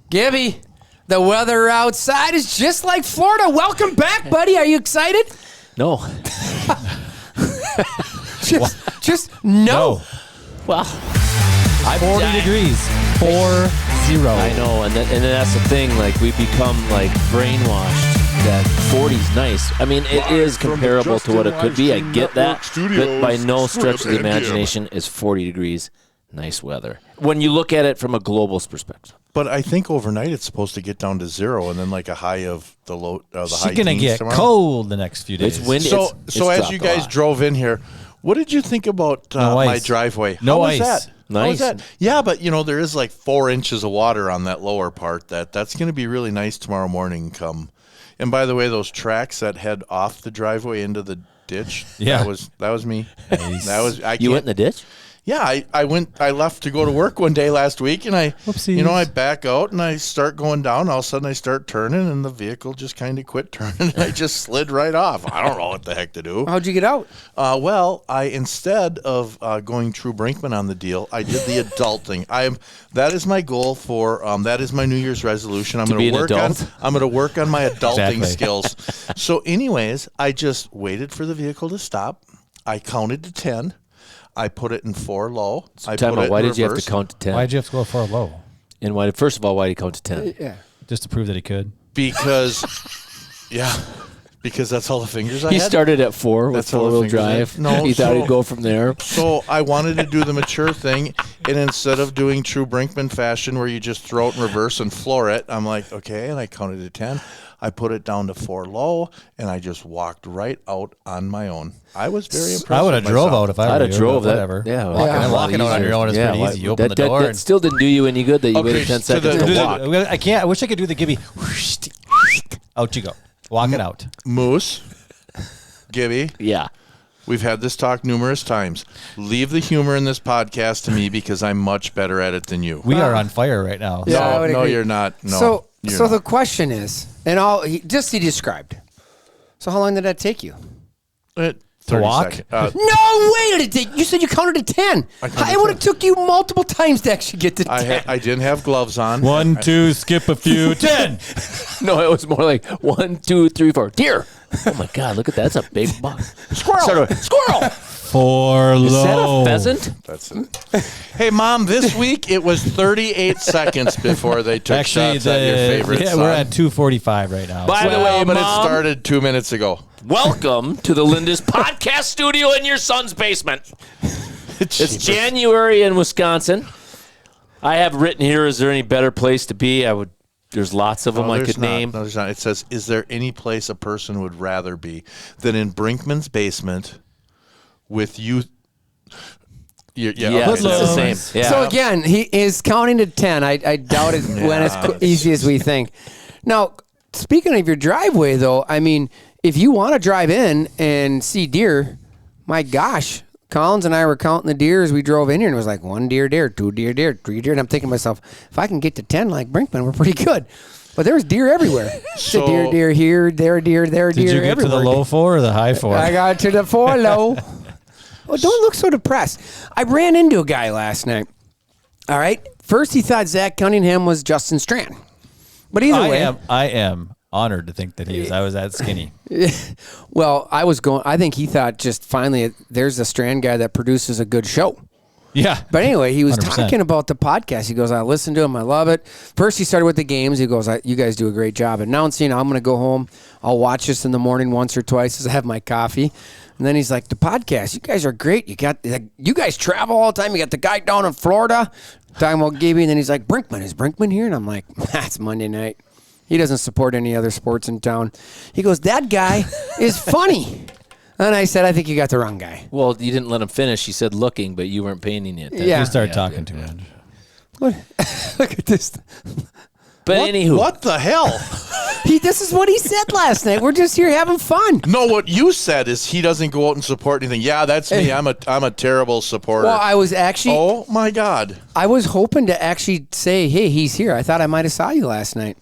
Gibby, the weather outside is just like Florida. Welcome back, buddy. Are you excited? No. Just no. Well, 40 degrees. 4-0. I know, and that's the thing. Like, we become like brainwashed that 40's nice. I mean, it is comparable to what it could be. I get that, but by no stretch of the imagination is 40 degrees nice weather when you look at it from a global perspective. But I think overnight it's supposed to get down to 0, and then like a high of the low. The high She's gonna get tomorrow. cold the next few days. It's windy. So It's as you guys drove in here, what did you think about my driveway? No How ice. was that? Nice. How was that? Yeah, but there is like 4 inches of water on that lower part. That's going to be really nice tomorrow morning. And by the way, those tracks that head off the driveway into the ditch. Yeah. that was me. Nice. You went in the ditch? Yeah, I left to go to work one day last week, and I back out and I start going down. All of a sudden, I start turning, and the vehicle just kind of quit turning. And I just slid right off. I don't know what the heck to do. How'd you get out? Well, instead of going True Brinkman on the deal, I did the adult thing. That is my goal for. That is my New Year's resolution. I'm going to work on my adulting skills. So, anyways, I just waited for the vehicle to stop. I counted to 10. I put it in 4 low. Why did you have to count to 10? Why'd you have to go 4 low? And first of all, why did you count to 10? Yeah. Just to prove that he could. Because that's all the fingers I had. He started at 4 with 4-wheel drive. No, he thought he'd go from there. So I wanted to do the mature thing, and instead of doing True Brinkman fashion where you just throw it in reverse and floor it, I'm like, okay, and I counted to 10. I put it down to 4 low, and I just walked right out on my own. I was very impressed. I would have drove out if I I'd have drove that. Whatever. Yeah, walking out on your own is pretty easy. You open the door. That still didn't do you any good that you waited 10 seconds to walk. I can't. I wish I could do the Gibby. Out you go. Walk it out. Moose, Gibby. Yeah. We've had this talk numerous times. Leave the humor in this podcast to me because I'm much better at it than you. We are on fire right now. Yeah, I would no, agree. you're not. No, So you're the not. question is, he described. So how long did that take you? 30 walk? seconds. No way did it take. You said you counted to 10. It would have took you multiple times to actually get to 10. I didn't have gloves on. 1, 2, skip a few. 10. No, it was more like 1, 2, 3, 4. Deer. Oh my God! Look at that. That's a big buck. Squirrel. Squirrel. 4 low. Is that a pheasant? That's it. Hey, Mom, this week it was 38 seconds before they took shots at your favorite son. We're at 2:45 right now. By the way, but Mom, it started 2 minutes ago. welcome to the Lindus Podcast Studio in your son's basement. It's January in Wisconsin. I have written here, is there any better place to be? There's lots of them I could name. No, there's not. It says, is there any place a person would rather be than in Brinkman's basement with you? Yeah, okay. it's the same. Yeah. So again, he is counting to 10. I doubt it went as easy as we think. Now, speaking of your driveway, though, I mean, if you want to drive in and see deer, my gosh, Collins and I were counting the deer as we drove in here, and it was like 1 deer, 2 deer, 3 deer. And I'm thinking to myself, if I can get to 10 like Brinkman, we're pretty good. But there was deer everywhere. So, deer here, there, deer, there, deer. Did you get everywhere. to the low 4 or the high 4? I got to the 4 low. Well, don't look so depressed. I ran into a guy last night. All right. First, he thought Zach Cunningham was Justin Strand. But either way. I am honored to think that I was that skinny. Well, I think he thought just finally there's a Strand guy that produces a good show. Yeah. But anyway, he was 100%. talking about the podcast. He goes, I listen to him. I love it. First, he started with the games. He goes, you guys do a great job announcing. I'm going to go home. I'll watch this in the morning once or twice as I have my coffee. And then he's like, the podcast, you guys are great. You guys travel all the time. You got the guy down in Florida talking about Gibby. And then he's like, Brinkman, is Brinkman here? And I'm like, that's Monday night. He doesn't support any other sports in town. He goes, that guy is funny. And I said, I think you got the wrong guy. Well, you didn't let him finish. He said looking, but you weren't paying any attention. Yeah. You started talking too much. Look at this. But anywho. What the hell? This is what he said last night. We're just here having fun. No, what you said is he doesn't go out and support anything. Yeah, that's me. I'm a terrible supporter. Well, I was actually. Oh my God. I was hoping to actually say, hey, he's here. I thought I might have saw you last night.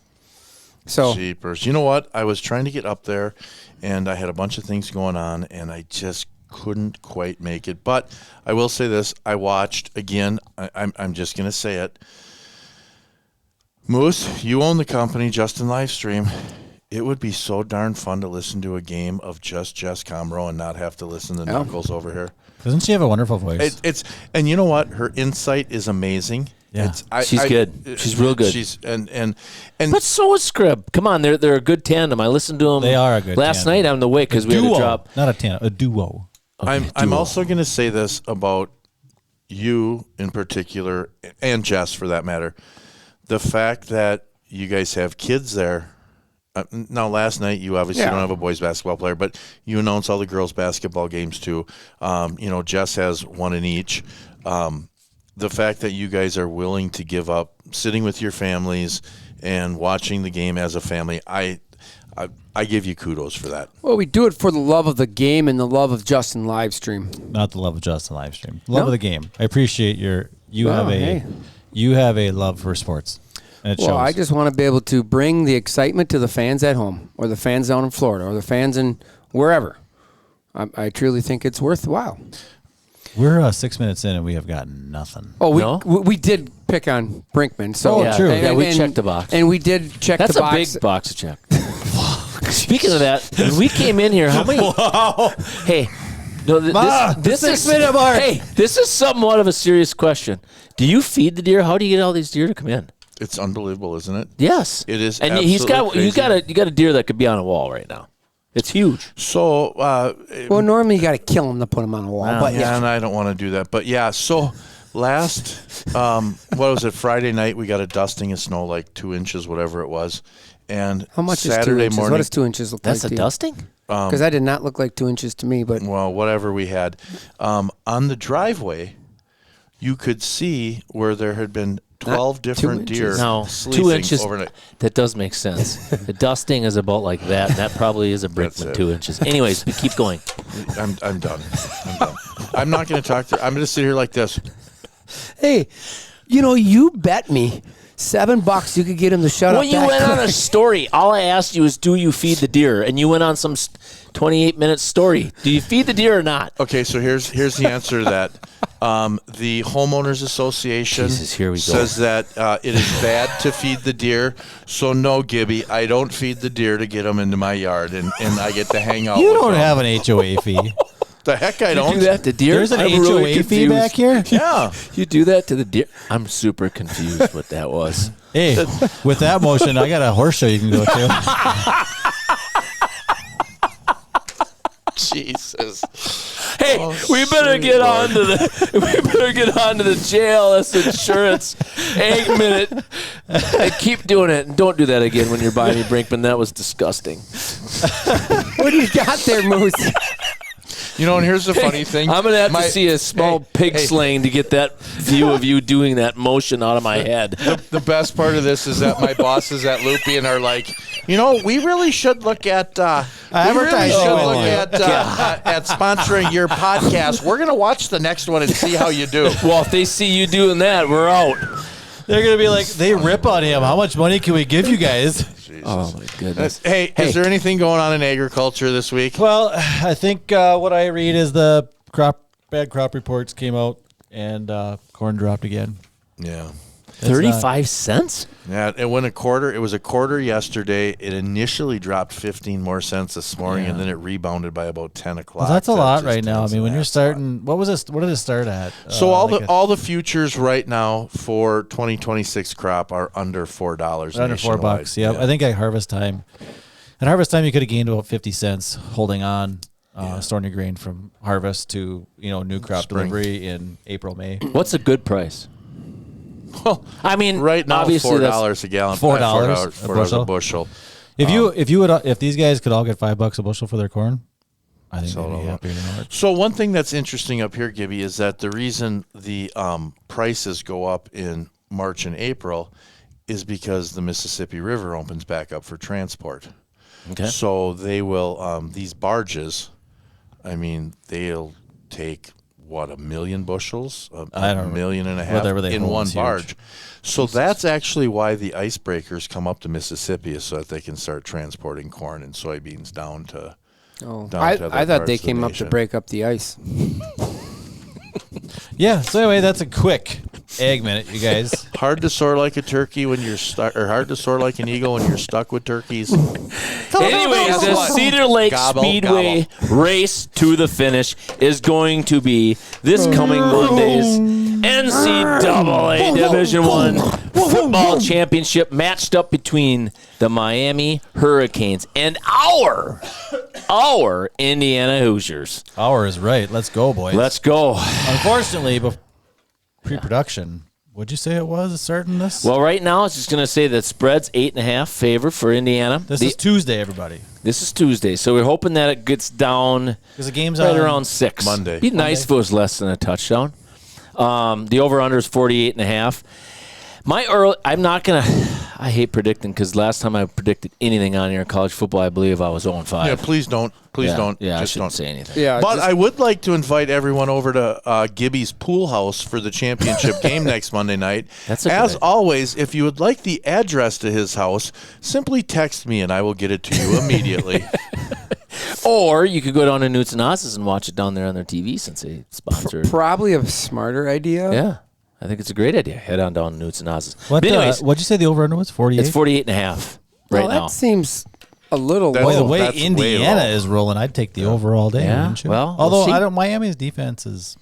So. Jeepers. You know what? I was trying to get up there, and I had a bunch of things going on, and I just couldn't quite make it. But I will say this. I watched, again, I'm just going to say it. Moose, you own the company, Justin Livestream. It would be so darn fun to listen to a game of just Jess Comroe and not have to listen to Knuckles over here. Doesn't she have a wonderful voice? And you know what? Her insight is amazing. Yeah. She's good. She's real good. She's and But so is Scribb. Come on, they're a good tandem. I listened to them. They are a good last tandem. night on the way because we had to drop. Not a tandem, a duo. Okay, I'm duo. also going to say this about you in particular, and Jess for that matter. The fact that you guys have kids there. Now, last night you obviously don't have a boys basketball player, but you announce all the girls basketball games too. Jess has one in each. The fact that you guys are willing to give up sitting with your families and watching the game as a family, I give you kudos for that. Well, we do it for the love of the game and the love of Justin Livestream. Not the love of Justin Livestream. Love of the game. I appreciate you have a love for sports. And it shows. I just want to be able to bring the excitement to the fans at home or the fans down in Florida or the fans in wherever. I truly think it's worthwhile. We're 6 minutes in and we have gotten nothing. Oh, we did pick on Brinkman. So true. We checked the box. And we did check That's the box. That's a big box to check. Speaking of that, when we came in here, how many? Hey, no, this is 6 minute mark. Hey, this is somewhat of a serious question. Do you feed the deer? How do you get all these deer to come in? It's unbelievable, isn't it? Yes, it is. And you got a deer that could be on a wall right now. It's huge. So, well, normally you got to kill them to put them on a wall. But and I don't want to do that. But yeah, so last, what was it? Friday night we got a dusting of snow, like 2 inches, whatever it was. And how much Saturday is 2 inches? morning? What does 2 inches look like? That's a dusting. Because that did not look like 2 inches to me. But well, whatever we had on the driveway, you could see where there had been 12 different deer. No, 2 inches. Overnight. That does make sense. The dusting is about like that. And that probably is a Brinkman 2 inches. Anyways, we keep going. I'm done. I'm not going to talk to. I'm going to sit here like this. Hey, you bet me $7 you could get him to shut up. Well, you went on a story. All I asked you is, do you feed the deer? And you went on some 28-minute story. Do you feed the deer or not? Okay, so here's the answer to that. The Homeowners Association says that it is bad to feed the deer. So no, Gibby, I don't feed the deer to get them into my yard, and I get to hang out. You with don't them. have an HOA fee. The heck I don't. You do that to deer? There's an HOA fee back here? Yeah. You do that to the deer? I'm super confused what that was. Hey, with that motion, I got a horse show you can go to. Jesus. Hey, we better get on to the JLS Insurance egg minute. And keep doing it, and don't do that again when you're buying me Brinkman. That was disgusting. What do you got there, Moose? And here's the funny thing. I'm going to have to see a small pig slaying to get that view of you doing that motion out of my head. The best part of this is that my bosses at Loopy and are like, we really should look at at sponsoring your podcast. We're going to watch the next one and see how you do. Well, if they see you doing that, we're out. They're going to be like, they rip on him. How much money can we give you guys? Jesus. Oh, my goodness. Hey, is there anything going on in agriculture this week? Well, I think what I read is the bad crop reports came out and corn dropped again. Yeah. 35 cents? Yeah, it went a quarter. It was a quarter yesterday. It initially dropped 15 more cents this morning, and then it rebounded by about 10 o'clock. Well, that's a lot right now. I mean, when you're starting, what did it start at? So all the futures right now for 2026 crop are under $4. Under $4. Yeah, I think at harvest time. At harvest time, you could have gained about 50 cents holding on, storing your grain from harvest to new crop delivery in April, May. What's a good price? Well, I mean, right now obviously $4 a gallon, $4 a bushel. If these guys could all get $5 a bushel for their corn, I think they'd be happy to know it. So one thing that's interesting up here, Gibby, is that the reason the prices go up in March and April is because the Mississippi River opens back up for transport. Okay. So they will these barges. I mean, they'll take. What, 1 million bushels? I don't know. 1.5 million in one barge. So that's actually why the icebreakers come up to Mississippi, is so that they can start transporting corn and soybeans down to. I thought they came up to break up the ice. Yeah. So anyway, that's a quick egg minute, you guys. Hard to soar like a turkey when you're stuck, or hard to soar like an eagle when you're stuck with turkeys. Anyways, the Cedar Lake Speedway race to the finish is going to be this coming Monday's NCAA Division I football championship matched up between the Miami Hurricanes and our Indiana Hoosiers. Our is right. Let's go, boys. Let's go. Unfortunately, pre-production, what'd you say it was starting this? Well, right now it's just going to say that spread's 8.5 favor for Indiana. This is Tuesday, everybody. This is Tuesday, so we're hoping that it gets down because the game's right on around 6. Monday. It'd be nice if it was less than a touchdown. The over-under is 48.5. I'm not going to, I hate predicting because last time I predicted anything on here in college football, I believe I was 0-5. Yeah, please don't. Please don't. Yeah, just I shouldn't don't say anything. Yeah, But I would like to invite everyone over to Gibby's Pool House for the championship game next Monday night. That's a good As idea. always, if you would like the address to his house, simply text me and I will get it to you immediately. Or you could go down to Newts and Oz's and watch it down there on their TV since they sponsor. Probably a smarter idea. Yeah, I think it's a great idea. Head on down to Newts and Oz's. What? Anyways, What'd you say the over/under was? 48. it's 48.5 right Well, now. that seems a little That's- Boy, the low. way that's way Indiana low. is rolling, I'd take the over all day. Yeah, Wouldn't you? well, we'll although see. I don't. Miami's defense is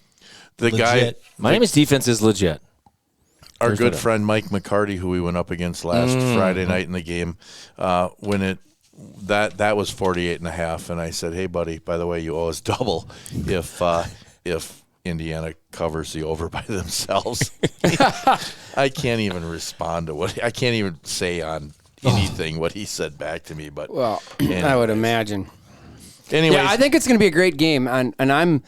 The guy, legit. Miami's defense is legit. our Here's good what I- friend Mike McCarty, who we went up against last Friday night in the game, when that was 48.5, and I said, "Hey, buddy, by the way, you owe us double if Indiana covers the over by themselves." I can't even respond to I can't even say on anything what he said back to me. But Well, anyways. I would imagine. Anyways, Yeah, I think it's going to be a great game, and I'm,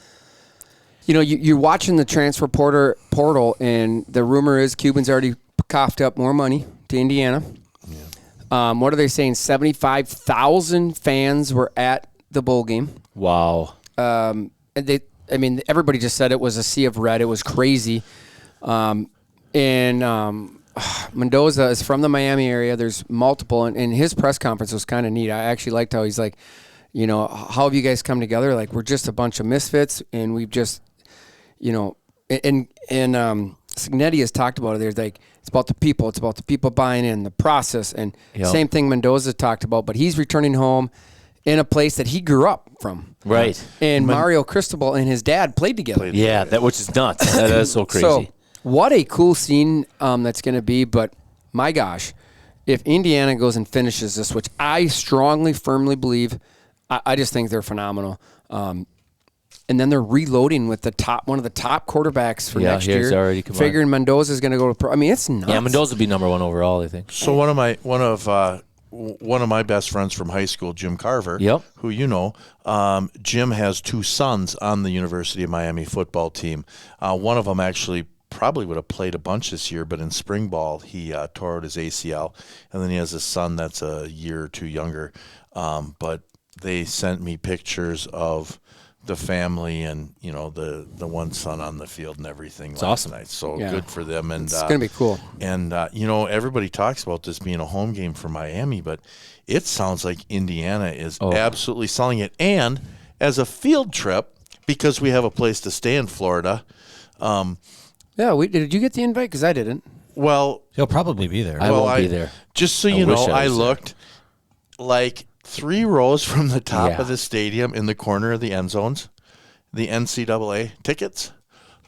you're watching the transfer portal, and the rumor is Cuban's already coughed up more money to Indiana. What are they saying? 75,000 fans were at the bowl game. Wow. And everybody just said it was a sea of red. It was crazy. Mendoza is from the Miami area. There's multiple, and his press conference was kind of neat. I actually liked how he's like, how have you guys come together? Like, we're just a bunch of misfits, and we've just, and Signetti has talked about it. There's like, it's about the people. It's about the people buying in, the process, and same thing Mendoza talked about. But he's returning home in a place that he grew up from. Right. And Mario Cristobal and his dad played together. Yeah, which is nuts. That is so crazy. So, what a cool scene that's going to be. But, my gosh, if Indiana goes and finishes this, which I strongly, firmly believe, I just think they're phenomenal. And then they're reloading with one of the top quarterbacks for next he's year. already come on. Figuring Mendoza's going to go to pro. I mean, it's nuts. Yeah, Mendoza will be number 1 overall, I think. So one of my best friends from high school, Jim Carver, Yep. who Jim has 2 sons on the University of Miami football team. One of them actually probably would have played a bunch this year, but in spring ball he tore out his ACL, and then he has a son that's a year or 2 younger. But they sent me pictures of the family and the one son on the field and everything last awesome. night. So Yeah. good for them. And It's going to be cool. And everybody talks about this being a home game for Miami, but it sounds like Indiana is absolutely selling it. And as a field trip, because we have a place to stay in Florida. Yeah, did you get the invite? Because I didn't. Well, He'll probably be there. I won't be there. Just so you wish know, I I was there. looked like 3 rows from the top Yeah. of the stadium in the corner of the end zones, the NCAA tickets,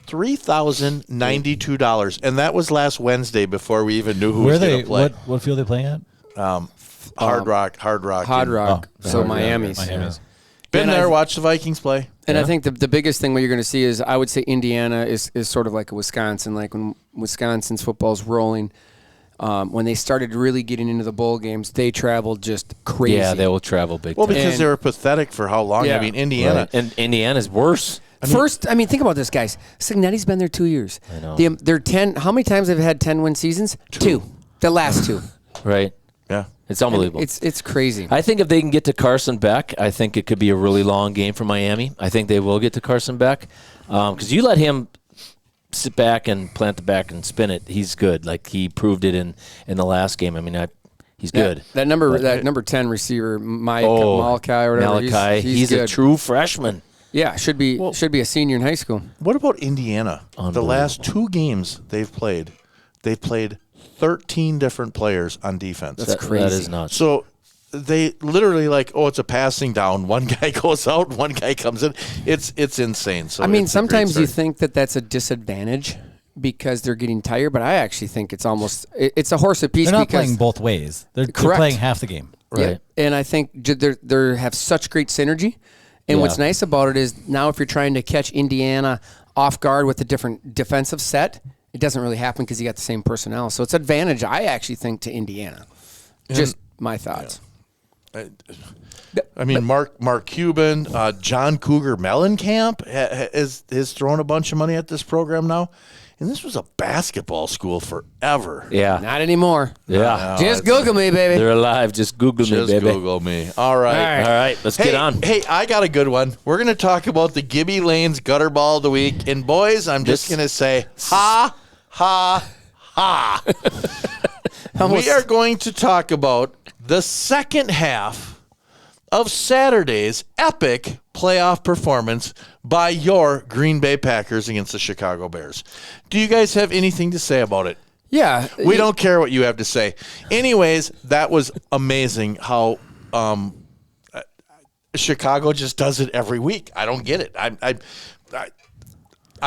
$3,092, and that was last Wednesday before we even knew who Where was are going they? to play. What field are they playing at? Hard Rock. Hard in- Rock. So Hard Rock. Miami's. Miami's. Been And there, I- watched the Vikings play. And I think the biggest thing what you're going to see is I would say Indiana is sort of like a Wisconsin. Like when Wisconsin's football's rolling, when they started really getting into the bowl games, they traveled just crazy. Yeah, they will travel big Well, time. because And- they were pathetic for how long? Yeah. I mean, Indiana. Right. And Indiana's worse. First, think about this, guys. Signetti's been there 2 years. I know. They're 10. How many times have they had 10-win seasons? 2. The last 2. Right. Yeah. It's unbelievable. It's crazy. I think if they can get to Carson Beck, I think it could be a really long game for Miami. I think they will get to Carson Beck because you let him sit back and plant the back and spin it. He's good. Like he proved it in the last game. I mean, he's good. That number 10 receiver, Malachi or whatever. Malachi, he's a good. true freshman. Yeah, should be a senior in high school. What about Indiana? The last 2 games they've played 13 different players on defense. That's crazy. That is nuts. So they literally it's a passing down. One guy goes out, one guy comes in. It's insane. So sometimes you think that that's a disadvantage because they're getting tired, but I actually think it's a horse apiece. They're not because playing both ways. They're playing half the game. Right. Yeah. And I think they have such great synergy. And what's nice about it is now if you're trying to catch Indiana off guard with a different defensive set, it doesn't really happen because you got the same personnel. So it's an advantage, I actually think, to Indiana. Just my thoughts. I mean, Mark Cuban, John Cougar Mellencamp has thrown a bunch of money at this program now. And this was a basketball school forever. Yeah. Not anymore. Yeah. Just Google me, baby. They're alive. Just Google me, baby. Just Google me. All right. All right. Let's get on. Hey, I got a good one. We're going to talk about the Gibby Lanes Gutter Ball of the Week. And, boys, I'm just going to say, ha, ha, ha. We are going to talk about the second half of Saturday's epic playoff performance by your Green Bay Packers against the Chicago Bears. Do you guys have anything to say about it? Yeah. We don't care what you have to say. Anyways, that was amazing how Chicago just does it every week. I don't get it. I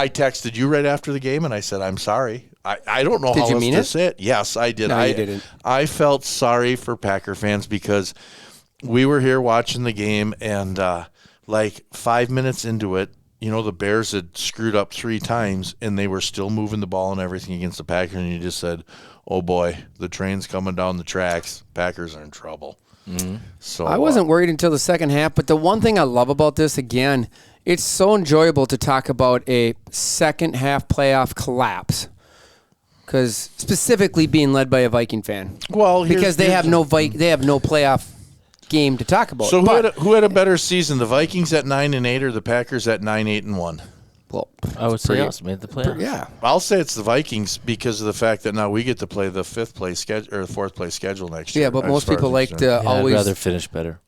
texted you right after the game, and I said, I'm sorry. I don't know how else to say it. Yes, I did. No, you didn't. I felt sorry for Packer fans because we were here watching the game, and 5 minutes into it, the Bears had screwed up 3 times, and they were still moving the ball and everything against the Packers, and you just said, oh, boy, the train's coming down the tracks. Packers are in trouble. Mm-hmm. So I wasn't worried until the second half, but the one thing I love about this, again, it's so enjoyable to talk about a second half playoff collapse. Because specifically being led by a Viking fan. Well, because they have no playoff game to talk about. So who had a better season, the Vikings at 9-8 or the Packers at 9-8-1? Well, I would say us made the playoffs. Yeah, I'll say it's the Vikings because of the fact that now we get to play the 5th place schedule or 4th place schedule next year. Yeah, but most people like to always I'd rather finish better.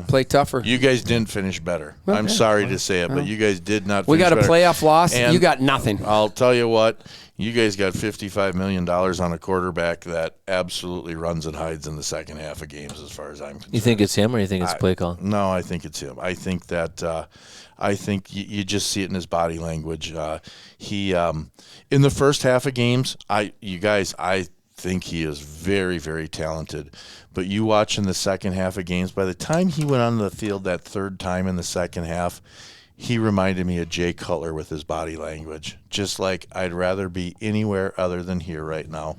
Play tougher. You guys didn't finish better. Okay. I'm sorry to say it, but you guys did not. We got a better. playoff loss. And you got nothing. I'll tell you what. You guys got $55 million on a quarterback that absolutely runs and hides in the second half of games, as far as I'm concerned. You think it's him, or you think it's play call? No, I think it's him. I think that you just see it in his body language. He in the first half of games, I think he is very, very talented. But you watch in the second half of games, by the time he went on the field that third time in the second half, he reminded me of Jay Cutler with his body language. Just like I'd rather be anywhere other than here right now.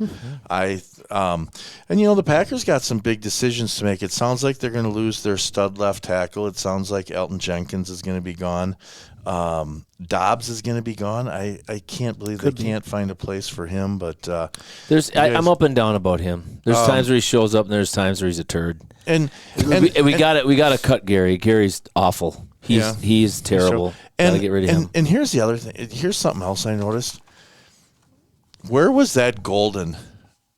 And the Packers got some big decisions to make. It sounds like they're going to lose their stud left tackle. It sounds like Elton Jenkins is going to be gone. Dobbs is going to be gone. I can't believe they can't find a place for him. But I'm up and down about him. There's times where he shows up, and there's times where he's a turd. And we got to cut Gary. Gary's awful. He's terrible. Gotta get rid of him. And here's the other thing. Here's something else I noticed. Where was that Golden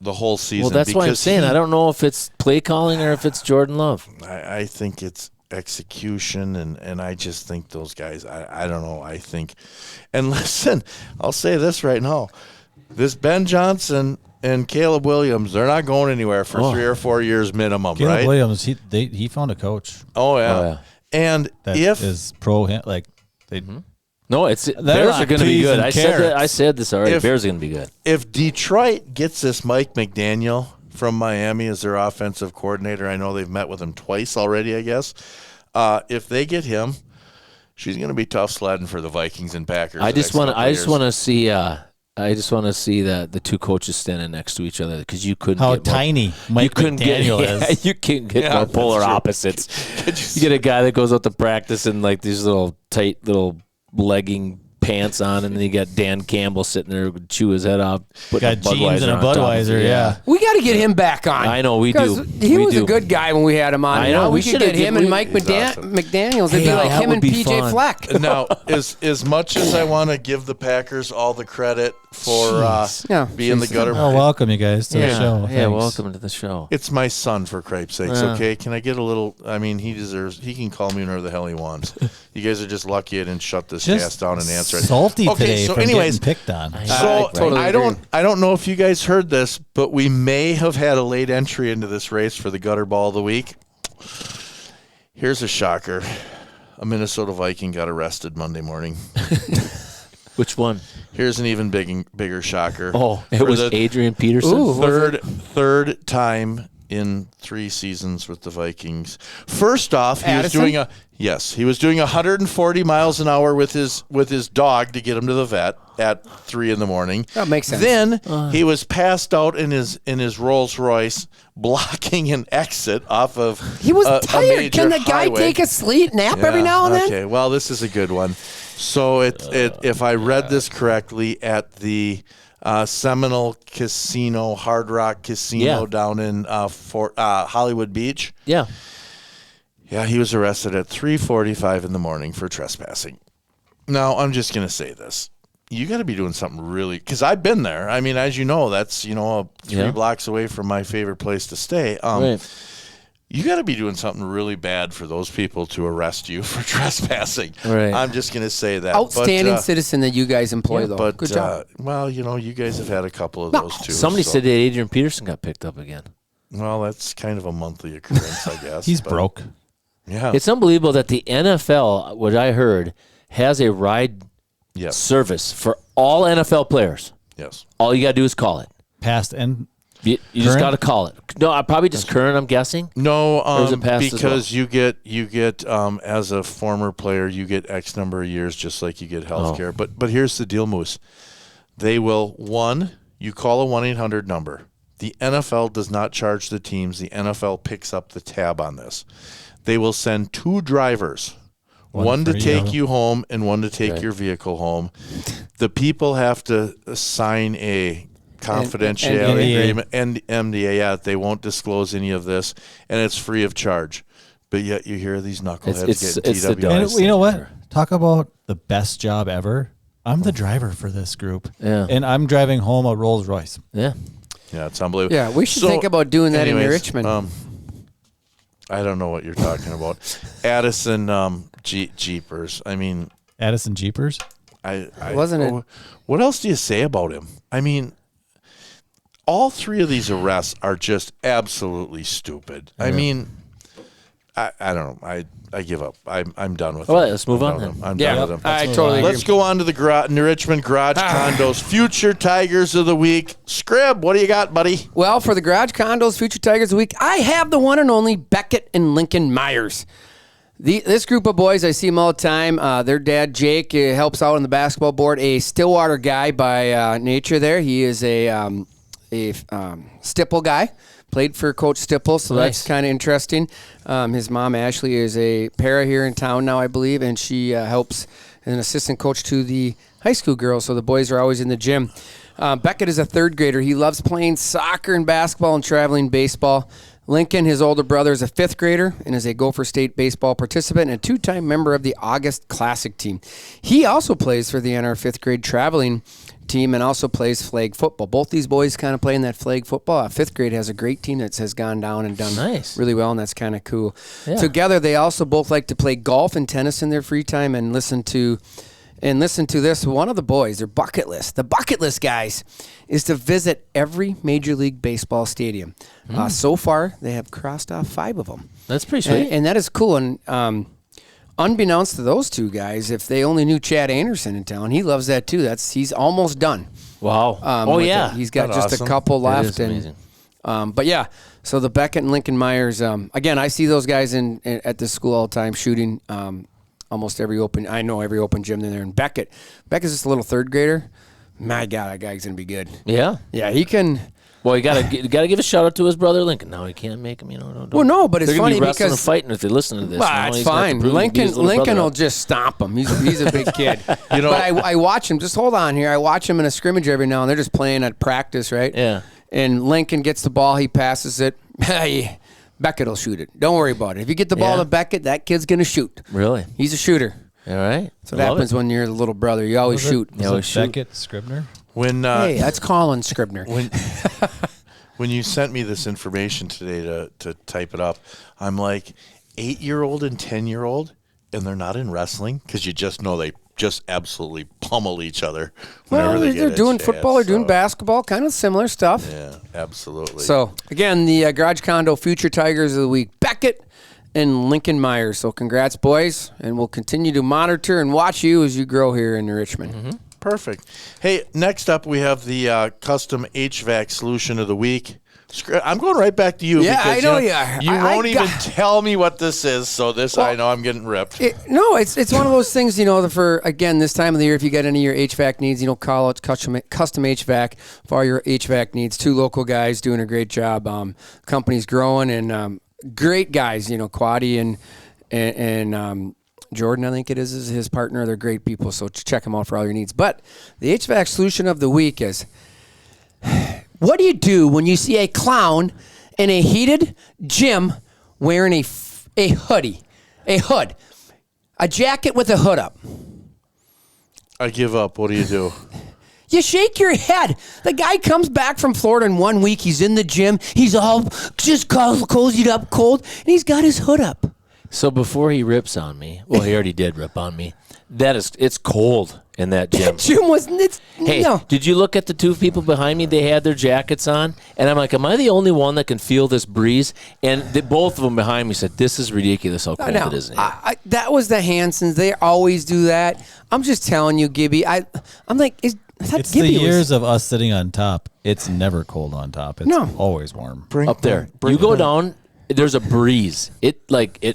the whole season? Well, that's why I'm saying I don't know if it's play calling or if it's Jordan Love. I think it's execution, and I just think those guys, I don't know. I think, and listen, I'll say this right now. This Ben Johnson and Caleb Williams, they're not going anywhere for 3 or 4 years minimum, Caleb right? Williams, he found a coach. Oh, yeah. And that if is pro him, like they. No, Bears are going to be good. I said this already. Bears are going to be good. If Detroit gets this Mike McDaniel from Miami as their offensive coordinator, I know they've met with him twice already, I guess. If they get him, she's going to be tough sledding for the Vikings and Packers. I just want to see. I just want to see the two coaches standing next to each other because you couldn't. How tiny Mike McDaniel is. You can't get more polar opposites. You get a guy that goes out to practice in like these little tight little legging pants on, and then you got Dan Campbell sitting there chew his head off. Got jeans and a Budweiser, yeah. We got to get him back on. I know we do. He was a good guy when we had him on. I know we should get him and Mike awesome. McDaniels. It'd be like him and PJ Fleck. Now, as much as I want to give the Packers all the credit for being the gutter, welcome you guys to the show. Yeah, welcome to the show. it's my son, for cripe's sakes. Okay, can I get a little? I mean, he can call me whatever the hell he wants. You guys are just lucky I didn't shut this gas down and answer it. Salty today so from anyways, getting picked on. So I don't know if you guys heard this, but we may have had a late entry into this race for the gutter ball of the week. Here's a shocker: a Minnesota Viking got arrested Monday morning. Which one? Here's an even bigger shocker. Oh, it was Adrian Peterson. Ooh, third time in 3 seasons with the Vikings. First off, he was doing 140 miles an hour with his dog to get him to the vet at 3 a.m. That makes sense. Then he was passed out in his Rolls Royce, blocking an exit off of. He was a tired. major Can the guy highway. take a nap every now and then? Okay, well, this is a good one. So if I read this correctly, at the Seminole Casino, Hard Rock Casino down in Hollywood Beach. Yeah. Yeah, he was arrested at 3:45 in the morning for trespassing. Now, I'm just going to say this. You got to be doing something really, because I've been there. I mean, as you know, that's 3 blocks away from my favorite place to stay. Right. You got to be doing something really bad for those people to arrest you for trespassing. Right. I'm just going to say that. Outstanding citizen that you guys employ, though. But, good job. well, you guys have had a couple of those too. Somebody said that Adrian Peterson got picked up again. Well, that's kind of a monthly occurrence, I guess. He's broke. Yeah. It's unbelievable that the NFL, what I heard, has a ride service for all NFL players. Yes. All you got to do is call it. Past and You just got to call it. No, I probably just current, I'm guessing. No, because you get as a former player, you get X number of years, just like you get health care. But here's the deal, Moose. They will, you call a 1-800 number. The NFL does not charge the teams. The NFL picks up the tab on this. They will send 2 drivers, one to take you home and one to take your vehicle home. The people have to sign a confidentiality agreement and MDA. They won't disclose any of this, and it's free of charge. But yet you hear these knuckleheads getting TWIs. And you know what? Talk about the best job ever. I'm the driver for this group. Yeah. And I'm driving home a Rolls Royce. Yeah. Yeah, it's unbelievable. Yeah, we should think about doing that in Richmond. I don't know what you're talking about. Addison Jeepers. I mean, Addison Jeepers? Wasn't it? What else do you say about him? I mean, all 3 of these arrests are just absolutely stupid. I mean, I don't know. I give up. I'm done with All them. right, let's move on then. I'm done with them. I totally agree. Let's go on to the New Richmond Garage Condos Future Tigers of the Week. Scrib, what do you got, buddy? Well, for the Garage Condos Future Tigers of the Week, I have the one and only Beckett and Lincoln Myers. This group of boys, I see them all the time. Their dad, Jake, helps out on the basketball board. A Stillwater guy by nature there. He is a Stipple guy. Played for Coach Stipple, so that's kind of interesting. His mom, Ashley, is a para here in town now, I believe, and she helps as an assistant coach to the high school girls, so the boys are always in the gym. Beckett is a 3rd grader. He loves playing soccer and basketball and traveling baseball. Lincoln, his older brother, is a 5th grader and is a Gopher State baseball participant and a 2-time member of the August Classic team. He also plays for the NR 5th grade traveling team and also plays flag football. Both these boys kind of play in that flag football. 5th grade has a great team that has gone down and done really well, and that's kind of cool. Yeah. Together, they also both like to play golf and tennis in their free time and listen to this. One of the boys, their bucket list, the bucket list guys, is to visit every Major League Baseball stadium. So far, they have crossed off 5 of them. That's pretty sweet. And that is cool. And unbeknownst to those 2 guys, if they only knew Chad Anderson in town, he loves that too. He's almost done. Wow. He's got just a couple left. That is amazing. But yeah, so the Beckett and Lincoln Myers, again, I see those guys at this school all the time shooting almost every open gym in there. And Beckett's just a little 3rd grader. My God, that guy's going to be good. Yeah. Yeah, he can. Well, you gotta give a shout out to his brother Lincoln. No, he can't make him. Well, no, but it's they're funny be wrestling because and fighting if they listen to this. Well, it's fine. Lincoln will just stomp him. He's a big kid. But I watch him. Just hold on here. I watch him in a scrimmage every now and they're just playing at practice, right? Yeah. And Lincoln gets the ball. He passes it. Beckett will shoot it. Don't worry about it. If you get the ball to Beckett, that kid's gonna shoot. Really? He's a shooter. All right. So what happens when you're the little brother. You always shoot. You always shoot. Beckett, Scribner? Hey, that's Colin Scribner. When you sent me this information today to type it up, I'm like, 8-year-old and 10-year-old, and they're not in wrestling because you just know they just absolutely pummel each other. Well, they're doing football or doing basketball, kind of similar stuff. Yeah, absolutely. So, again, the Garage Condo Future Tigers of the Week, Beckett and Lincoln Myers. So congrats, boys, and we'll continue to monitor and watch you as you grow here in Richmond. Mm-hmm. Perfect. Hey, next up we have the custom HVAC solution of the week. I'm going right back to you. Yeah, because, I know you are. You won't even tell me what this is, so I know I'm getting ripped. It's one of those things, for, again, this time of the year, if you got any of your HVAC needs, call out Custom HVAC for all your HVAC needs. 2 local guys doing a great job. Company's growing, and great guys, Quaddy and Jordan, I think it is his partner. They're great people, so check them out for all your needs. But the HVAC solution of the week is, what do you do when you see a clown in a heated gym wearing a hood, a jacket with a hood up? I give up. What do you do? You shake your head. The guy comes back from Florida in 1 week. He's in the gym. He's all just cozied up cold, and he's got his hood up. So before he rips on me, well, he already did rip on me. It's cold in that gym. That gym wasn't. Hey, did you look at the 2 people behind me? They had their jackets on, and I'm like, am I the only one that can feel this breeze? And both of them behind me said, "This is ridiculous how cold it is." That was the Hansons. They always do that. I'm just telling you, Gibby. I'm like, it's the years of us sitting on top. It's never cold on top. It's always warm. Up there. You go down. There's a breeze. It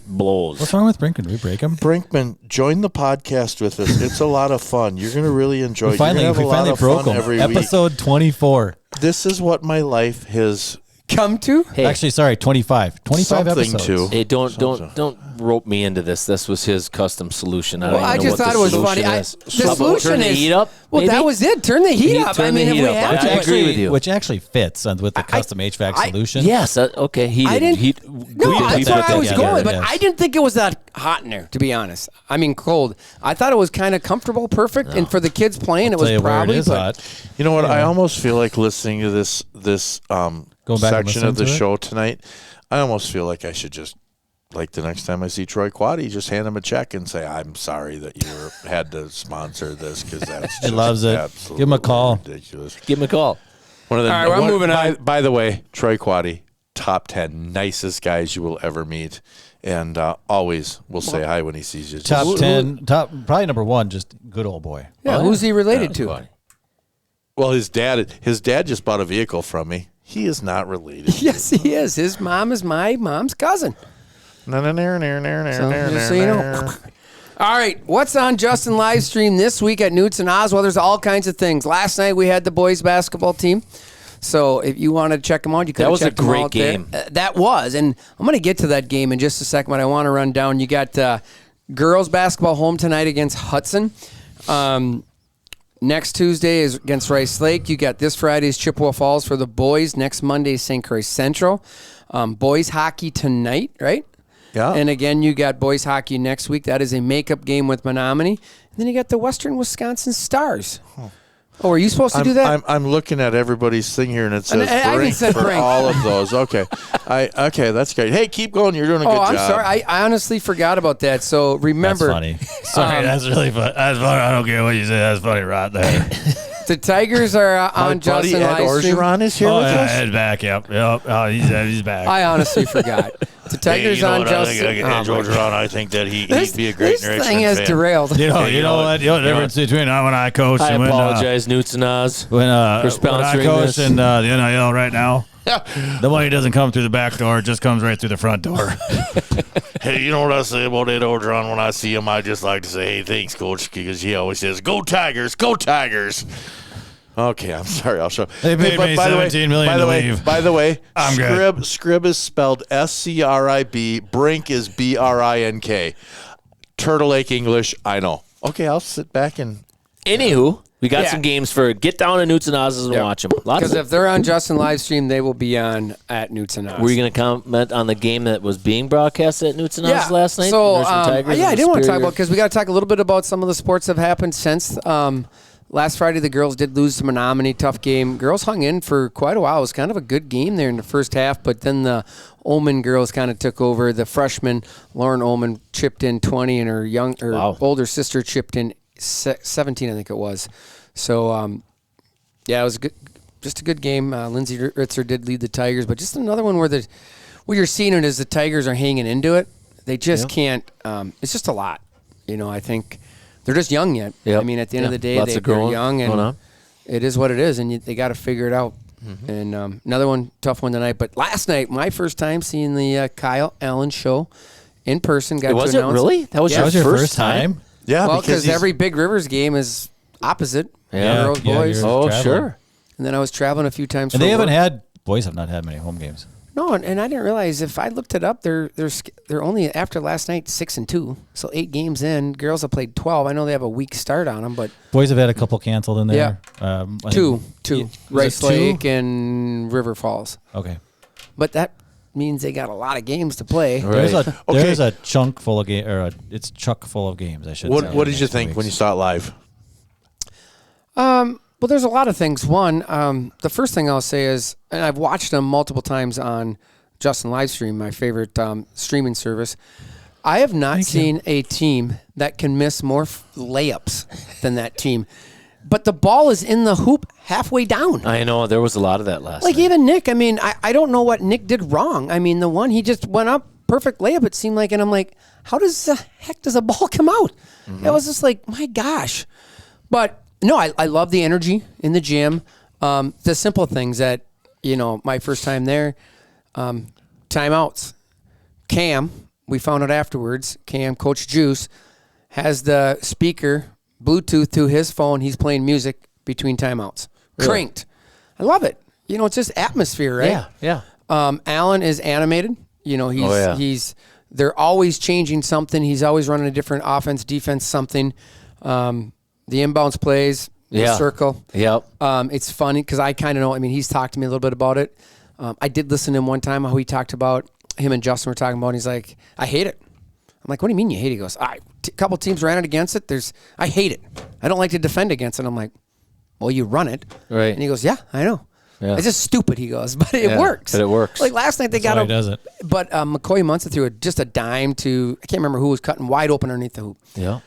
blows. What's wrong with Brinkman? Did we break him? Brinkman, join the podcast with us. It's a lot of fun. You're going to really enjoy it. We finally broke him. Episode 24. This is what my life has come to. Hey, actually, sorry, 25. 25 episodes. To. Hey, don't rope me into this. This was his custom solution. I just thought it was funny. The solution turn the heat up. Well, maybe? that was it. Turn the heat up. I agree with you. Which actually fits with the custom HVAC solution. Yes. Okay. That's where I was going, but I didn't think it was that hot in there, to be honest. I mean, cold. I thought it was kind of comfortable, perfect, and for the kids playing, it was probably hot. You know what? I almost feel like listening to this section of the show tonight. I almost feel like I should just, like the next time I see Troy Quaddy, just hand him a check and say, "I'm sorry that you had to sponsor this," because that's he loves it. Give him a call. Ridiculous. Give him a call. All right, we're moving on. By the way, Troy Quaddy, top 10 nicest guys you will ever meet, and always will say hi when he sees you. Top 10, probably number 1, just good old boy. Yeah, who's he related to? Well, his dad just bought a vehicle from me. He is not related. Yes, he is. His mom is my mom's cousin. So, just so you know. All right, what's on Justin Livestream this week at Newts and Oswell? There's all kinds of things. Last night we had the boys basketball team. So if you want to check them out, you could check them out. That was a great game. That was, and I'm going to get to that game in just a second, but I want to run down. You got girls basketball home tonight against Hudson. Next Tuesday is against Rice Lake. You got this Friday's Chippewa Falls for the boys. Next Monday, St. Croix Central. Boys hockey tonight, right? Yeah. And again, you got boys hockey next week. That is a makeup game with Menominee. And then you got the Western Wisconsin Stars. Oh, are you supposed to do that? I'm looking at everybody's thing here, and it says brink for all of those. Okay. Okay, that's great. Hey, keep going. You're doing a good job. I'm sorry. I honestly forgot about that. So remember. That's funny. Sorry, that's really funny. That's funny. I don't care what you say. That's funny right there. The Tigers are on Justin Livestream. Orgeron is here with us? Ed's back, yep. Oh, he's back. I honestly forgot. The Tigers on Justin. Edge Orgeron, I think that he'd be a great Richmond fan. This thing has derailed. You know what? The difference between when I coach and when... I apologize, Newts and Oz, when I coach in the NIL right now. The money doesn't come through the back door; it just comes right through the front door. Hey, you know what I say about Ed Orgeron? When I see him, I just like to say, "Hey, thanks, Coach," because he always says, "Go Tigers, go Tigers." Okay, I'm sorry. I'll show. They paid me $17 million to leave. By the way, I'm good. Scrib is spelled SCRIB. Brink is BRINK. Turtle Lake English. I know. Okay, I'll sit back and. Anywho, we got some games for get down to Newts and Oz's and watch them. Because if they're on Justin live stream, they will be on at Newts and Oz. Were you going to comment on the game that was being broadcast at Newts and Oz last night? So, I did want to talk about, because we got to talk a little bit about some of the sports that have happened since. Last Friday, the girls did lose to Menominee. Tough game. Girls hung in for quite a while. It was kind of a good game there in the first half, but then the Oman girls kind of took over. The freshman, Lauren Oman, chipped in 20, and her older sister chipped in 17, I think it was. So, it was just a good game. Lindsay Ritzer did lead the Tigers, but just another one where what you're seeing it is the Tigers are hanging into it. They just can't. It's just a lot. I think they're just young yet. Yep. I mean, at the end of the day, they're young, and it is what it is, and they got to figure it out. Mm-hmm. And another tough one tonight. But last night, my first time seeing the Kyle Allen show in person. Was it really? That was your first time? Yeah, well, because every Big Rivers game is opposite. Yeah, girls, boys. Oh, sure. And then I was traveling a few times. And boys have not had many home games. No, and I didn't realize, if I looked it up, they're only, after last night, 6-2, so 8 games in. Girls have played 12. I know they have a weak start on them, but boys have had a couple canceled in there. Yeah, two, Rice Lake and River Falls. Okay, but that means they got a lot of games to play. Right. There's a chunk full of games, it's chock full of games. I should. What did you think when you saw it live? Well, there's a lot of things. One, the first thing I'll say is, and I've watched them multiple times on Justin Livestream, my favorite streaming service. I have not seen a team that can miss more layups than that team. But the ball is in the hoop halfway down. I know. There was a lot of that last night. Even Nick, I mean, I don't know what Nick did wrong. I mean, the one, he just went up, perfect layup, it seemed like, and I'm like, how does the heck does a ball come out? Mm-hmm. It was just like, my gosh. But no, I love the energy in the gym. The simple things that, my first time there, timeouts. Cam, we found out afterwards, Coach Juice, has the speaker, Bluetooth to his phone. He's playing music between timeouts. Really? Cranked. I love it. It's just atmosphere, right? Yeah. Alan is animated. They're always changing something. He's always running a different offense, defense, something. The inbounds plays, the circle. Yep. It's funny because I kind of know. I mean, he's talked to me a little bit about it. I did listen to him one time how he talked about, him and Justin were talking about, and he's like, I hate it. I'm like, what do you mean you hate it? He goes, a couple teams ran it against it. I hate it. I don't like to defend against it. I'm like, well, you run it. Right. And he goes, yeah, I know. Yeah. It's just stupid, he goes, but it works. But it works. Like last night, does it. But McCoy Munson threw just a dime to, I can't remember who was cutting wide open underneath the hoop. Yeah.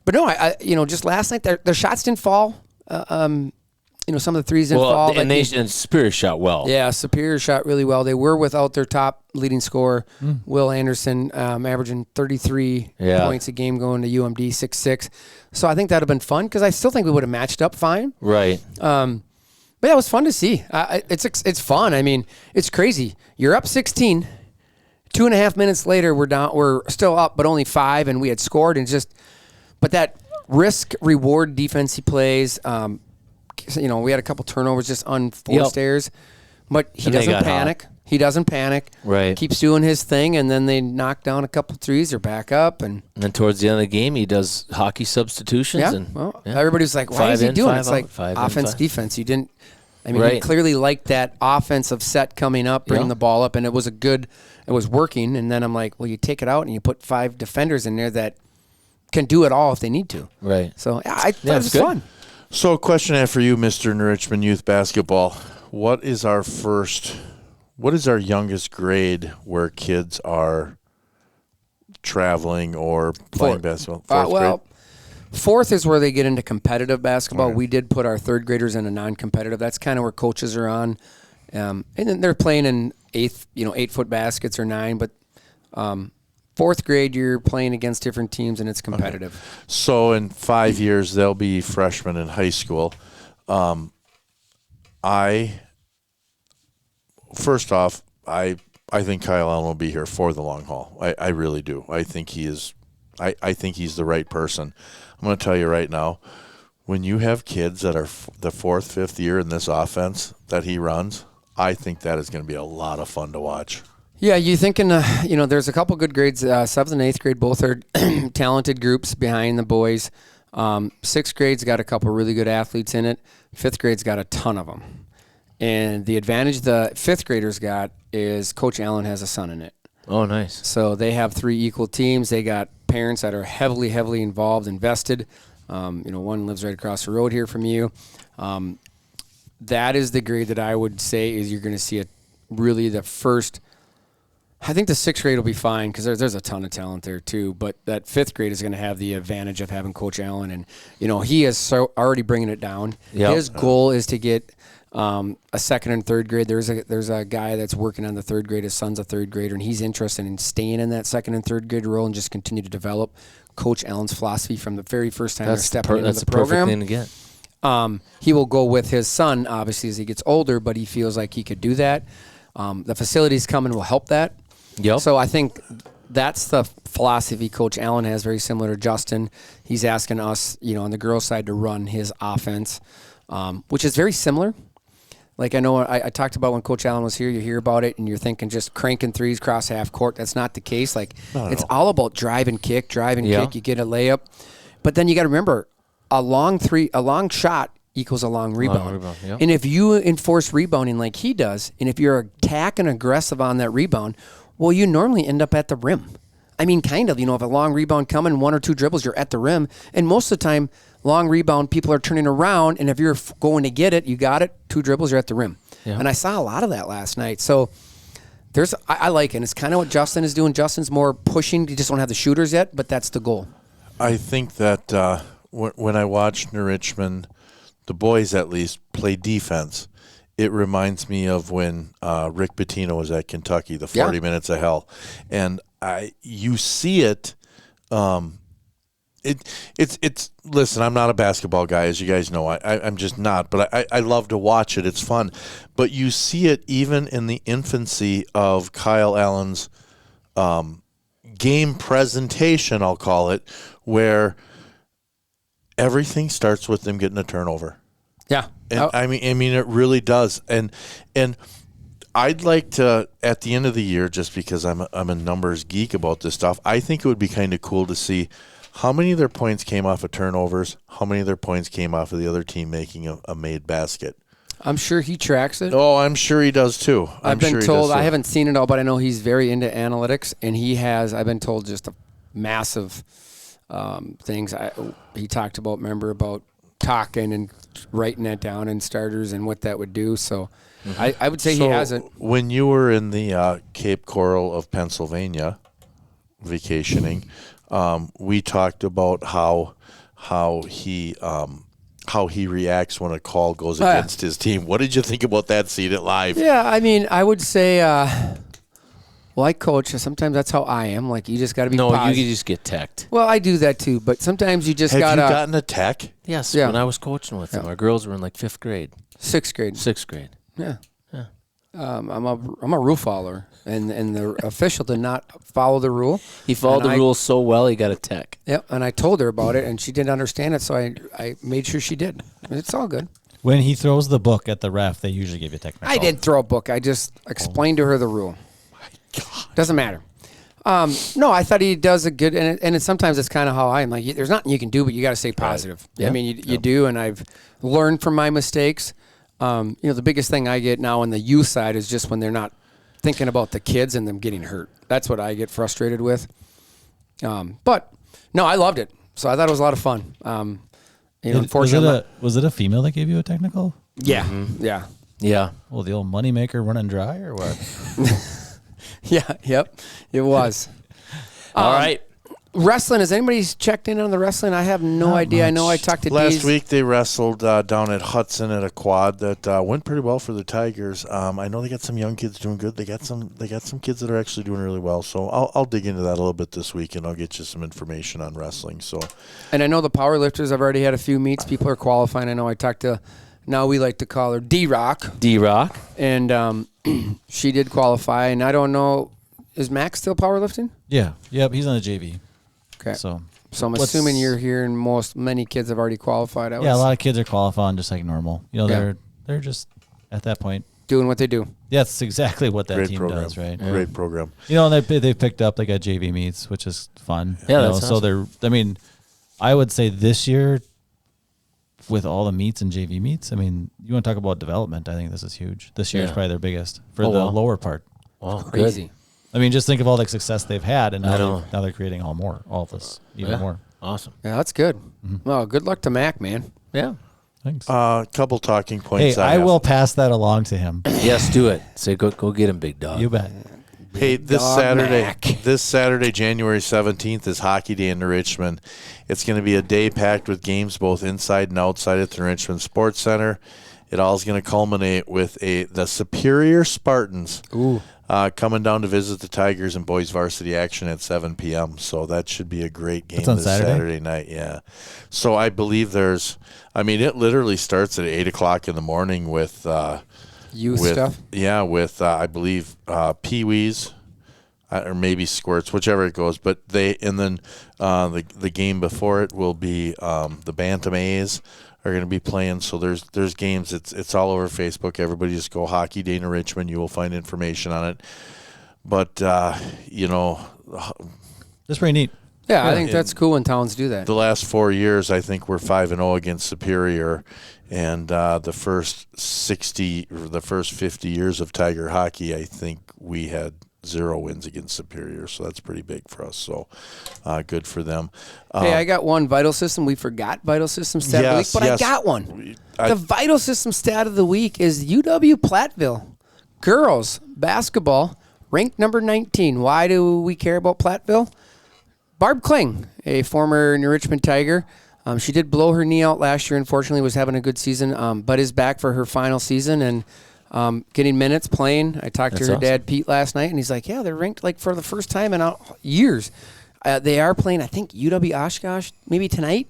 But no, I just last night their shots didn't fall. Some of the threes didn't fall. And Superior shot well. Yeah, Superior shot really well. They were without their top leading scorer, Will Anderson, averaging 33 points a game, going to UMD 6'6". So I think that would have been fun because I still think we would have matched up fine. Right. But yeah, it was fun to see. It's fun. I mean, it's crazy. You're up 16. 2.5 minutes later, we're down. We're still up, but only 5, and we had scored. But that risk-reward defense he plays, we had a couple turnovers, just unforced errors. But he doesn't panic. He doesn't panic. Right. Keeps doing his thing, and then they knock down a couple threes. They're back up. And then towards the end of the game, he does hockey substitutions. Yeah. Everybody's like, why is he doing it? It's like offense, defense. You didn't. I mean, he clearly liked that offensive set coming up, bringing the ball up, and it was working. And then I'm like, well, you take it out and you put 5 defenders in there that can do it all if they need to. Right. So I thought it was fun. So a question I have for you, Mr. Richmond Youth Basketball. What is our youngest grade where kids are traveling or playing basketball? Grade? Fourth is where they get into competitive basketball. Okay. We did put our third graders in a non-competitive. That's kind of where coaches are on. And then they're playing in 8-foot baskets or 9, but fourth grade, you're playing against different teams, and it's competitive. Okay. So in 5 years, they'll be freshmen in high school. First off, I think Kyle Allen will be here for the long haul. I really do. I think he is. I think he's the right person. I'm going to tell you right now, when you have kids that are the 4th, 5th year in this offense that he runs, I think that is going to be a lot of fun to watch. Yeah, you thinking, there's a couple good grades. 7th and 8th grade both are talented groups behind the boys. 6th grade's got a couple really good athletes in it. 5th grade's got a ton of them. And the advantage the 5th graders got is Coach Allen has a son in it. Oh, nice. So they have 3 equal teams. They got parents that are heavily, heavily involved, invested. One lives right across the road here from you. That is the grade that I would say is you're going to see really the first. I think the 6th grade will be fine because there's a ton of talent there too. But that 5th grade is going to have the advantage of having Coach Allen, and he is already bringing it down. Yep. His goal is to get a 2nd and 3rd grade. There's a guy that's working on the 3rd grade. His son's a 3rd grader, and he's interested in staying in that 2nd and 3rd grade role and just continue to develop Coach Allen's philosophy from the very first time they're stepping into the program. That's the perfect thing to get. He will go with his son, obviously, as he gets older, but he feels like he could do that. The facilities coming will help that. Yep. So I think that's the philosophy Coach Allen has, very similar to Justin. He's asking us, on the girls' side to run his offense, which is very similar. Like I know I talked about when Coach Allen was here, you hear about it and you're thinking just cranking threes across half court. That's not the case. It's all about drive and kick, kick. You get a layup. But then you got to remember, a long shot equals a long rebound. Yep. And if you enforce rebounding like he does, and if you're attacking aggressive on that rebound, well, you normally end up at the rim. I mean, kind of. If a long rebound coming, 1 or 2 dribbles, you're at the rim. And most of the time, long rebound, people are turning around, and if you're going to get it, you got it, 2 dribbles, you're at the rim. Yeah. And I saw a lot of that last night. So I like it. It's kind of what Justin is doing. Justin's more pushing. You just don't have the shooters yet, but that's the goal. I think that when I watch New Richmond, the boys at least, play defense, it reminds me of when Rick Pitino was at Kentucky, the 40 minutes of hell. And you see it. It's listen, I'm not a basketball guy, as you guys know. I'm just not, but I love to watch it. It's fun. But you see it even in the infancy of Kyle Allen's game presentation, I'll call it, where everything starts with them getting a turnover. Yeah. And I mean it really does. And I'd like to, at the end of the year, just because I'm a numbers geek about this stuff, I think it would be kind of cool to see how many of their points came off of turnovers, how many of their points came off of the other team making a made basket. I'm sure he tracks it. Oh, I'm sure he does too. I've been told, I haven't seen it all, but I know he's very into analytics, and he has, I've been told, just a massive things. He talked about, about talking and writing that down in starters and what that would do. So I would say he hasn't. When you were in the Cape Coral of Pennsylvania vacationing, we talked about how he reacts when a call goes against his team. What did you think about that? Seeing it live? Yeah, I mean, I would say, like Coach, sometimes that's how I am. Like, you just got to be positive. You just get teched. Well, I do that too, but sometimes you just got to. Have you gotten a tech? Yes, when I was coaching with them. Our girls were in 5th grade. 6th grade. 6th grade. Yeah. I'm a rule follower, and the official did not follow the rule. He followed the rules so well, he got a tech. Yep, and I told her about it, and she didn't understand it, so I made sure she did. It's all good. When he throws the book at the ref, they usually give you a technical. I didn't throw a book. I just explained to her the rule. My God. Doesn't matter. No, I thought he does a good, and sometimes it's kind of how I am. Like, there's nothing you can do, but you got to stay positive. Right. Yeah. I mean, you do, and I've learned from my mistakes. The biggest thing I get now on the youth side is just when they're not thinking about the kids and them getting hurt. That's what I get frustrated with. But no, I loved it. So I thought it was a lot of fun. Unfortunately, was it a female that gave you a technical? Yeah, yeah. Well, the old moneymaker running dry or what? Yep, it was. All right. Wrestling, has anybody checked in on the wrestling? I have no idea. Much. I know I talked to last week. They wrestled down at Hudson at a quad that went pretty well for the Tigers. I know they got some young kids doing good. They got some kids that are actually doing really well. So I'll dig into that a little bit this week, and I'll get you some information on wrestling. So, and I know the power lifters have already had a few meets. People are qualifying. I know I talked to, now we like to call her D-Rock. D-Rock. And she did qualify, and I don't know, is Max still powerlifting? Yeah. Yep, he's on the JV. Okay. So So I'm assuming you're hearing many kids have already qualified. A lot of kids are qualifying just like normal. They're just at that point doing what they do. That's exactly what that team program. does, right? Great program. And they picked up. They got JV meets, which is fun. Yeah, that's so awesome. I would say this year, with all the meets and JV meets, you want to talk about development. I think this is huge. This year is probably their biggest for the lower part. Wow, Crazy. Just think of all the success they've had, and now they're creating all of this, even more. Awesome. Yeah, that's good. Well, good luck to Mac, man. Yeah. Thanks. Couple talking points. Hey, I will pass that along to him. Yes, do it. Say, go get him, big dog. You bet. Hey, this Saturday, January 17th is Hockey Day in Richmond. It's going to be a day packed with games both inside and outside at the Richmond Sports Center. It all is going to culminate with the Superior Spartans coming down to visit the Tigers in boys varsity action at 7 p.m. So that should be a great game on this Saturday night. Yeah. So I believe it literally starts at 8 o'clock in the morning with youth stuff. Yeah, with I believe Pee-wees or maybe Squirts, whichever it goes. But the game before it will be the Bantam A's are going to be playing. So there's games. It's all over Facebook. Everybody just go Hockey Day in Richmond. You will find information on it. But that's pretty neat. Yeah, I think that's cool when towns do that. The last 4 years, I think we're 5-0 against Superior, and the first 50 years of Tiger hockey, I think we had 0 wins against Superior, so that's pretty big for us. So good for them. Hey, I got one Vital System. We forgot Vital System stat of the week, but I got one. The Vital System stat of the week is UW Platteville girls basketball ranked number 19. Why do we care about Platteville? Barb Kling, a former New Richmond Tiger. She did blow her knee out last year, unfortunately, was having a good season, but is back for her final season and getting minutes playing. I talked to her dad, Pete, last night, and he's like, yeah, they're ranked for the first time in years. They are playing, I think, UW Oshkosh maybe tonight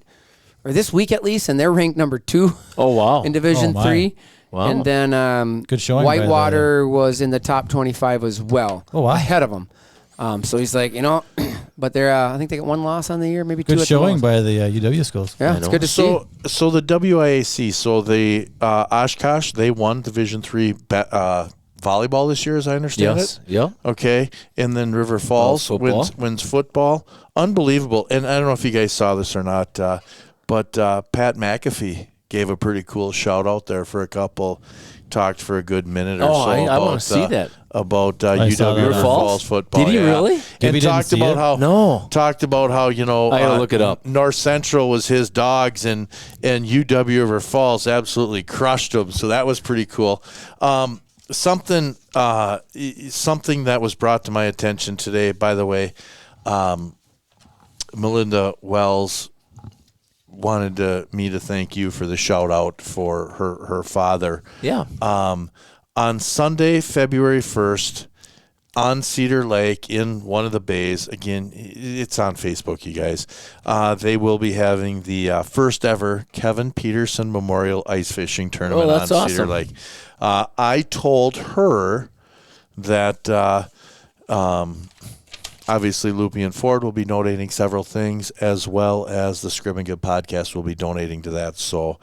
or this week at least, and they're ranked number 2 wow. in Division 3. Wow. And then good showing Whitewater was in the top 25 as well, wow. ahead of them. So he's like, but they're I think they got 1 loss on the year, maybe 2. Good showing by the UW schools. Yeah, it's good to see. So the WIAC, so the Oshkosh, they won Division 3 volleyball this year, as I understand it. Yeah. Okay, and then River Falls wins football. Unbelievable. And I don't know if you guys saw this or not, but Pat McAfee gave a pretty cool shout out there for a couple. Talked for a good minute or so. I want to see that about UW River Falls football. Did he really? And talked about how I gotta look it up. North Central was his dogs, and UW River Falls absolutely crushed them. So that was pretty cool. Something that was brought to my attention today, by the way, Melinda Wells wanted me to thank you for the shout out for her father. Yeah. On Sunday, February 1st, on Cedar Lake in one of the bays, again, it's on Facebook, you guys, they will be having the first ever Kevin Peterson Memorial Ice Fishing Tournament on Cedar Lake. I told her that obviously, Loopy and Ford will be donating several things, as well as the Scrim and Give podcast will be donating to that. So,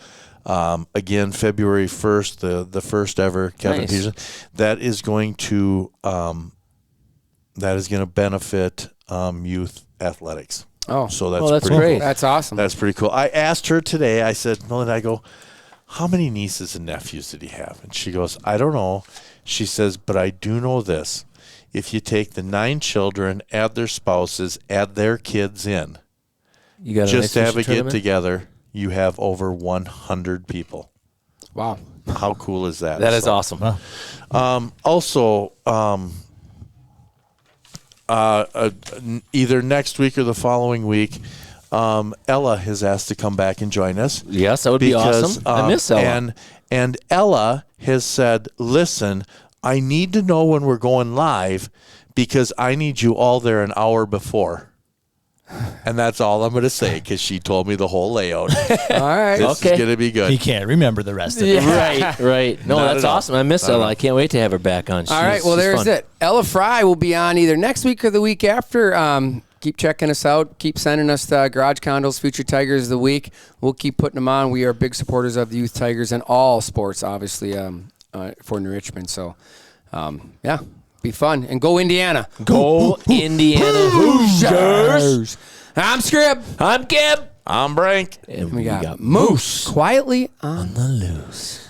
again, February 1st, the first ever Kevin Peterson, that is going to benefit youth athletics. Oh, so that's pretty great. Cool. That's awesome. That's pretty cool. I asked her today. I said, Melinda, how many nieces and nephews did he have? And she goes, I don't know. She says, but I do know this. If you take the 9 children, add their spouses, add their kids in, you got just to have a get-together, you have over 100 people. Wow. How cool is that? That is awesome. Wow. Also, either next week or the following week, Ella has asked to come back and join us. Yes, that would be awesome. I miss Ella. And Ella has said, listen, I need to know when we're going live because I need you all there an hour before. And that's all I'm going to say because she told me the whole layout. All right. This is going to be good. He can't remember the rest of it. Right. No, that's awesome. I miss Ella. I can't wait to have her back on. All right. Well, there's it. Ella Fry will be on either next week or the week after. keep checking us out. Keep sending us the Garage Condos Future Tigers of the Week. We'll keep putting them on. We are big supporters of the Youth Tigers and all sports, obviously, for New Richmond. So, be fun. And go Indiana. Go Indiana Hoosiers. I'm Scrib. I'm Gib. I'm Brink. And we got Moose quietly on the loose.